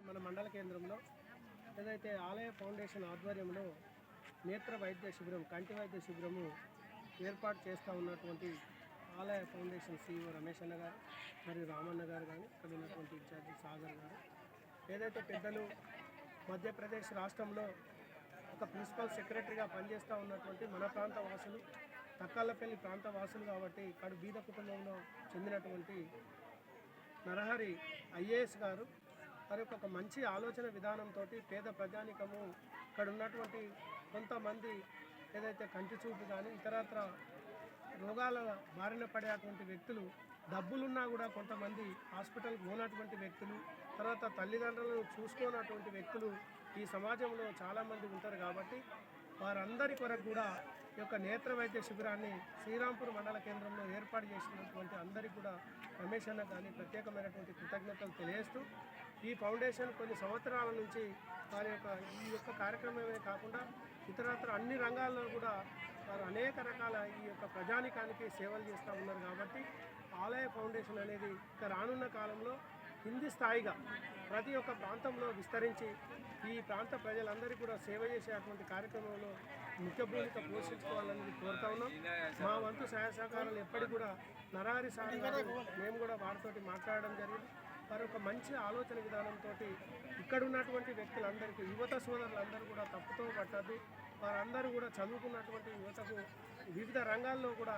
మన మండల కేంద్రంలో ఏదైతే ఆలయ ఫౌండేషన్ ఆధ్వర్యంలో నేత్ర వైద్య శిబిరం కంటి వైద్య శిబిరము ఏర్పాటు చేస్తూ ఉన్నటువంటి ఆలయ ఫౌండేషన్ CEO రమేష్ అన్న గారు మరియు రామన్న గారు కానీ ఇక్కడ ఉన్నటువంటి ఇన్ఛార్జి సాగర్ గారు ఏదైతే పెద్దలు మధ్యప్రదేశ్ రాష్ట్రంలో ఒక ప్రిన్సిపల్ సెక్రటరీగా పనిచేస్తూ ఉన్నటువంటి మన ప్రాంత వాసులు తక్కళ్ళపల్లి ప్రాంత వాసులు కాబట్టి ఇక్కడ బీద కుటుంబంలో చెందినటువంటి నరహరి IAS గారు మరి ఒక మంచి ఆలోచన విధానంతో పేద ప్రజానికము ఇక్కడ ఉన్నటువంటి కొంతమంది ఏదైతే కంటి చూపు కానీ ఇతరత్ర రోగాల బారిన పడేటువంటి వ్యక్తులు డబ్బులున్నా కూడా కొంతమంది హాస్పిటల్కి పోనటువంటి వ్యక్తులు తర్వాత తల్లిదండ్రులను చూసుకోనటువంటి వ్యక్తులు ఈ సమాజంలో చాలామంది ఉంటారు కాబట్టి వారందరి కొరకు కూడా ఈ యొక్క నేత్ర వైద్య శిబిరాన్ని శ్రీరాంపూర్ మండల కేంద్రంలో ఏర్పాటు చేసినటువంటి అందరికీ కూడా రమేష్ అన్న కానీ ప్రత్యేకమైనటువంటి కృతజ్ఞతలు తెలియజేస్తూ ఈ ఫౌండేషన్ కొన్ని సంవత్సరాల నుంచి వారి యొక్క కార్యక్రమమే కాకుండా ఇతరత్ర అన్ని రంగాల్లో కూడా వారు అనేక రకాల ఈ యొక్క ప్రజానికానికి సేవలు చేస్తూ ఉన్నారు కాబట్టి ఆలయ ఫౌండేషన్ అనేది ఇక రానున్న కాలంలో కింది స్థాయిగా ప్రతి ఒక్క ప్రాంతంలో విస్తరించి ఈ ప్రాంత ప్రజలందరికీ కూడా సేవ చేసేటువంటి కార్యక్రమంలో ముఖ్య భూమిక పోషించుకోవాలని కోరుతా ఉన్నాం. మా వంతు సహాయ సహకారాలు ఎప్పటికి కూడా నరహరి సార్ మేము కూడా వారితోటి మాట్లాడడం జరిగింది. వారి ఒక మంచి ఆలోచన విధానంతో ఇక్కడ ఉన్నటువంటి వ్యక్తులందరికీ యువత సోదరులందరూ కూడా తప్పుతో పట్టద్దు. వారందరూ కూడా చదువుకున్నటువంటి యువతకు వివిధ రంగాల్లో కూడా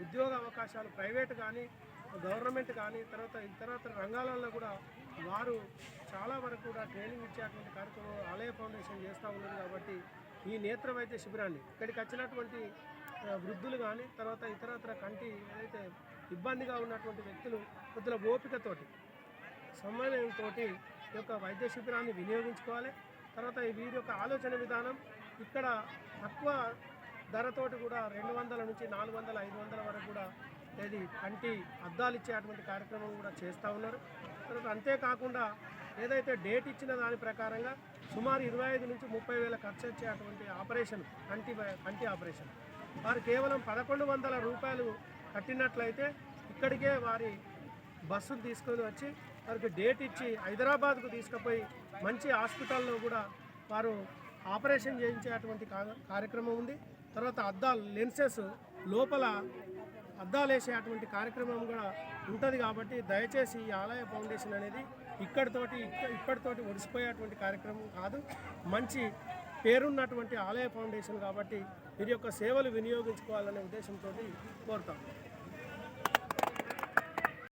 ఉద్యోగ అవకాశాలు ప్రైవేట్ కానీ గవర్నమెంట్ కానీ తర్వాత ఇతరత్ర రంగాలలో కూడా వారు చాలా వరకు కూడా ట్రైనింగ్ ఇచ్చేటువంటి కార్యక్రమం ఆలయ ఫౌండేషన్ చేస్తూ ఉన్నది. కాబట్టి ఈ నేత్ర వైద్య శిబిరాన్ని ఇక్కడికి వచ్చినటువంటి వృద్ధులు కానీ తర్వాత ఇతరత్ర కంటి ఏదైతే ఇబ్బందిగా ఉన్నటువంటి వ్యక్తులు కొద్దిగా ఓపికతోటి సమన్వయంతో ఈ యొక్క వైద్య శిబిరాన్ని వినియోగించుకోవాలి. తర్వాత వీరి యొక్క ఆలోచన విధానం ఇక్కడ తక్కువ ధరతోటి కూడా 200 నుంచి 400, 500 వరకు కూడా ఇది కంటి అద్దాలు ఇచ్చేటువంటి కార్యక్రమం కూడా చేస్తూ ఉన్నారు. తర్వాత అంతేకాకుండా ఏదైతే డేట్ ఇచ్చిన దాని ప్రకారంగా సుమారు 25 నుంచి 30 వేల ఖర్చు వచ్చేటువంటి ఆపరేషన్ కంటి ఆపరేషన్ వారు కేవలం 1100 రూపాయలు కట్టినట్లయితే ఇక్కడికే వారి బస్సును తీసుకొని వచ్చి వారికి డేట్ ఇచ్చి హైదరాబాద్కు తీసుకుపోయి మంచి హాస్పిటల్లో కూడా వారు ఆపరేషన్ చేయించేటువంటి కార్యక్రమం ఉంది. తర్వాత అద్దాలు లెన్సెస్ లోపల అద్దాలు వేసేటువంటి కార్యక్రమం కూడా ఉంటుంది. కాబట్టి దయచేసి ఈ ఆలయ ఫౌండేషన్ అనేది ఇప్పటితోటి ఒడిసిపోయేటువంటి కార్యక్రమం కాదు, మంచి పేరున్నటువంటి ఆలయ ఫౌండేషన్ కాబట్టి వీరి యొక్క సేవలు వినియోగించుకోవాలనే ఉద్దేశంతో కోరుతాం.